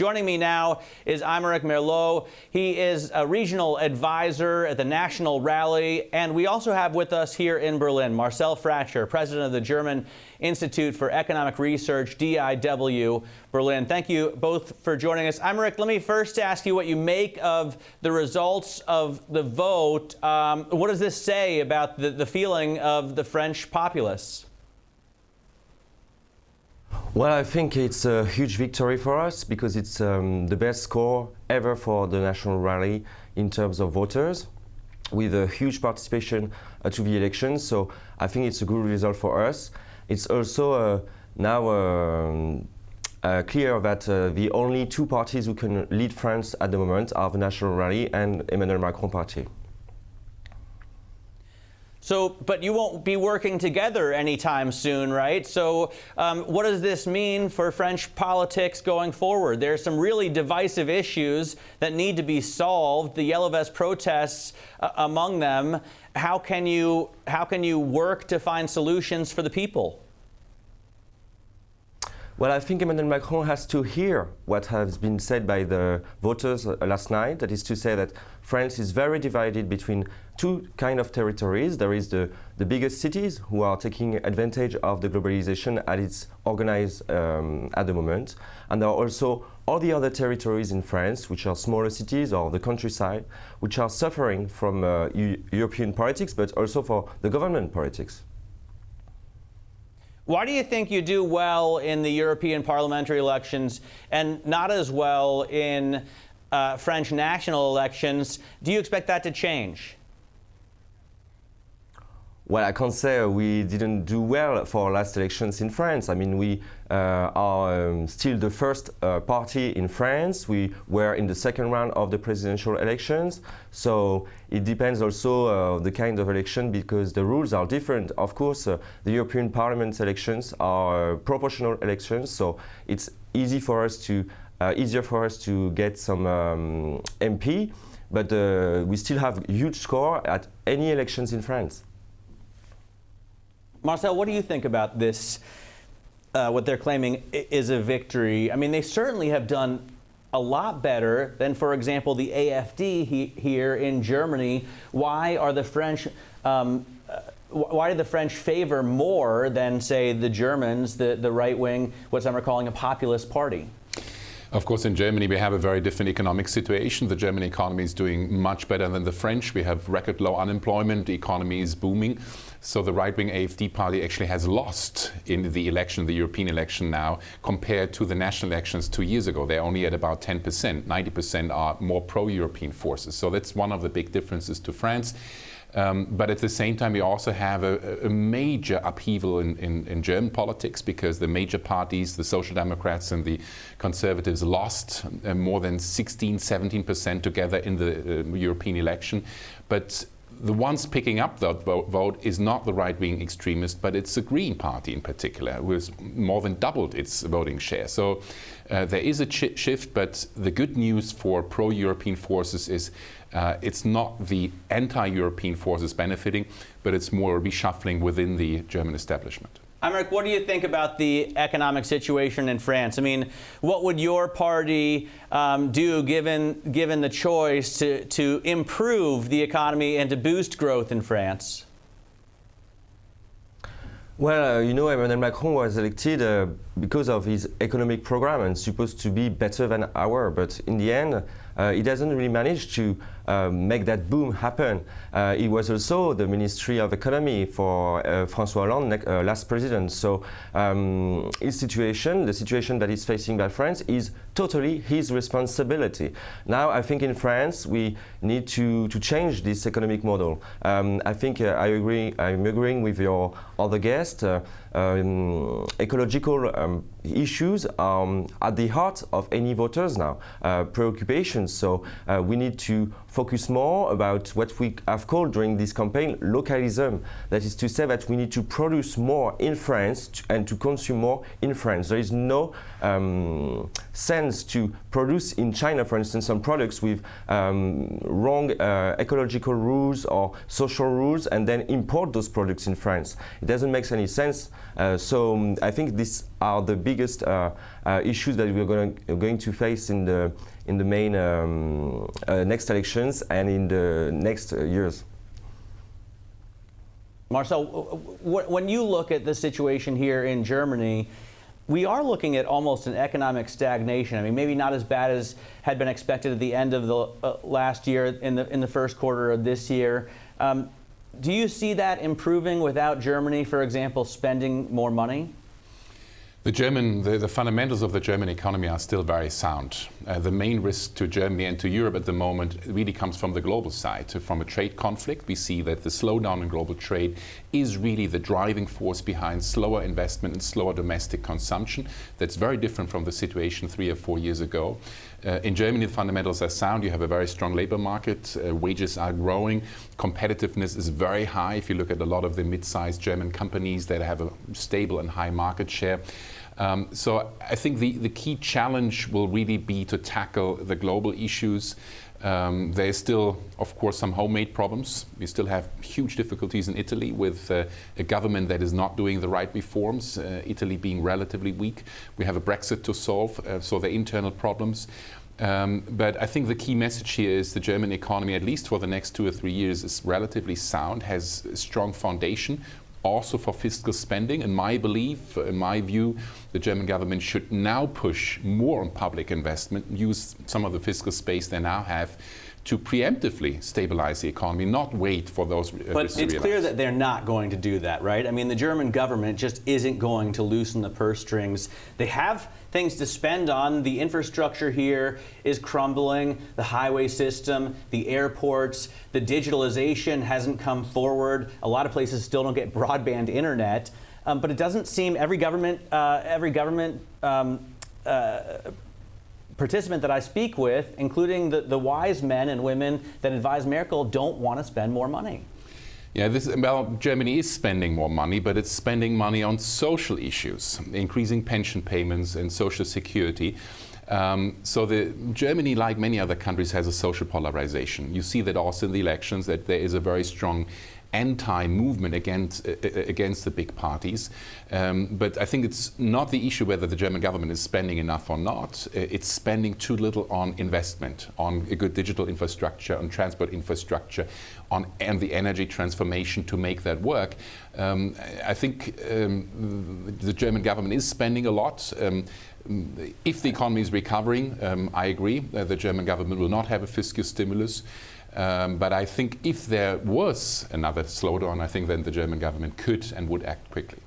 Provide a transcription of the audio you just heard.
Joining me now is Aymeric Merlaud. He is a regional advisor at the National Rally. And we also have with us here in Berlin, Marcel Fratzscher, president of the German Institute for Economic Research, DIW, Berlin. Thank you both for joining us. Aymeric, let me first ask you what you make of the results of the vote. What does this say about the feeling of the French populace? Well, I think it's a huge victory for us because it's the best score ever for the National Rally in terms of voters, with a huge participation to the elections. So I think it's a good result for us. It's also now clear that the only two parties who can lead France at the moment are the National Rally and Emmanuel Macron party. So, but you won't be working together anytime soon, right? So what does this mean for French politics going forward? There's some really divisive issues that need to be solved, the Yellow Vest protests among them. How can you work to find solutions for the people? Well, I think Emmanuel Macron has to hear what has been said by the voters last night. That is to say that France is very divided between two kinds of territories. There is the biggest cities who are taking advantage of the globalization as it's organized at the moment. And there are also all the other territories in France, which are smaller cities or the countryside, which are suffering from European politics, but also for the government politics. Why do you think you do well in the European Parliamentary elections and not as well in French national elections? Do you expect that to change? Well, I can't say we didn't do well for last elections in France. I mean, we are still the first party in France. We were in the second round of the presidential elections. So it depends also the kind of election because the rules are different. Of course, the European Parliament elections are proportional elections. So it's easier for us to get some MP, but we still have a huge score at any elections in France. Marcel, what do you think about this, what they're claiming is a victory? I mean, they certainly have done a lot better than, for example, the AfD here in Germany. Why are the French, why do the French favor more than, say, the Germans, the right-wing, what some are calling a populist party? Of course, in Germany, we have a very different economic situation. The German economy is doing much better than the French. We have record low unemployment. The economy is booming. So the right-wing AfD party actually has lost in the election, the European election now, compared to the national elections 2 years ago. They're only at about 10%. 90% are more pro-European forces. So that's one of the big differences to France. But at the same time, we also have a major upheaval in German politics because the major parties, the Social Democrats and the Conservatives, lost more than 16–17% together in the European election. But the ones picking up that vote is not the right-wing extremist, but it's the Green Party in particular, who has more than doubled its voting share. So there is a shift, but the good news for pro-European forces is it's not the anti-European forces benefiting, but it's more reshuffling within the German establishment. Aymeric, what do you think about the economic situation in France? I mean, what would your party do given the choice to improve the economy and to boost growth in France? Well, you know, Emmanuel Macron was elected because of his economic program and supposed to be better than ours. But in the end, he doesn't really manage to make that boom happen. He was also the Ministry of Economy for François Hollande, last president. So the situation that is facing by France is totally his responsibility. Now, I think in France, we need to change this economic model. I think I'm agreeing with your other guest. Ecological issues are at the heart of any voters now, preoccupations. So we need to focus more about what we have called during this campaign localism. That is to say that we need to produce more in France and to consume more in France. There is no sense to produce in China, for instance, some products with wrong ecological rules or social rules and then import those products in France. It doesn't make any sense. So I think these are the big biggest issues that we're going to face in the main next elections and in the next years. Marcel, when you look at the situation here in Germany, we are looking at almost an economic stagnation. I mean, maybe not as bad as had been expected at the end of the last year, in the first quarter of this year. Do you see that improving without Germany, for example, spending more money? The fundamentals of the German economy are still very sound. The main risk to Germany and to Europe at the moment really comes from the global side. From a trade conflict, we see that the slowdown in global trade is really the driving force behind slower investment and slower domestic consumption. That's very different from the situation 3 or 4 years ago. In Germany, the fundamentals are sound. You have a very strong labor market. Wages are growing. Competitiveness is very high. If you look at a lot of the mid-sized German companies that have a stable and high market share. So I think the key challenge will really be to tackle the global issues. There is still, of course, some homemade problems. We still have huge difficulties in Italy with a government that is not doing the right reforms, Italy being relatively weak. We have a Brexit to solve, so the internal problems. But I think the key message here is the German economy, at least for the next 2 or 3 years, is relatively sound, has a strong foundation, also for fiscal spending. In my belief, in my view, the German government should now push more on public investment, use some of the fiscal space they now have to preemptively stabilize the economy, not wait for those risks to realize. But it's clear that they're not going to do that, right? I mean, the German government just isn't going to loosen the purse strings. They have things to spend on. The infrastructure here is crumbling, the highway system, the airports, the digitalization hasn't come forward. A lot of places still don't get broadband internet. But it doesn't seem every government participant that I speak with, including the wise men and women that advise Merkel, don't want to spend more money. Yeah, Germany is spending more money, but it's spending money on social issues, increasing pension payments and social security. So Germany, like many other countries, has a social polarization. You see that also in the elections, that there is a very strong anti-movement against the big parties. But I think it's not the issue whether the German government is spending enough or not. It's spending too little on investment, on a good digital infrastructure, on transport infrastructure, and the energy transformation to make that work. I think the German government is spending a lot. If the economy is recovering, I agree that the German government will not have a fiscal stimulus. But I think if there was another slowdown, I think then the German government could and would act quickly.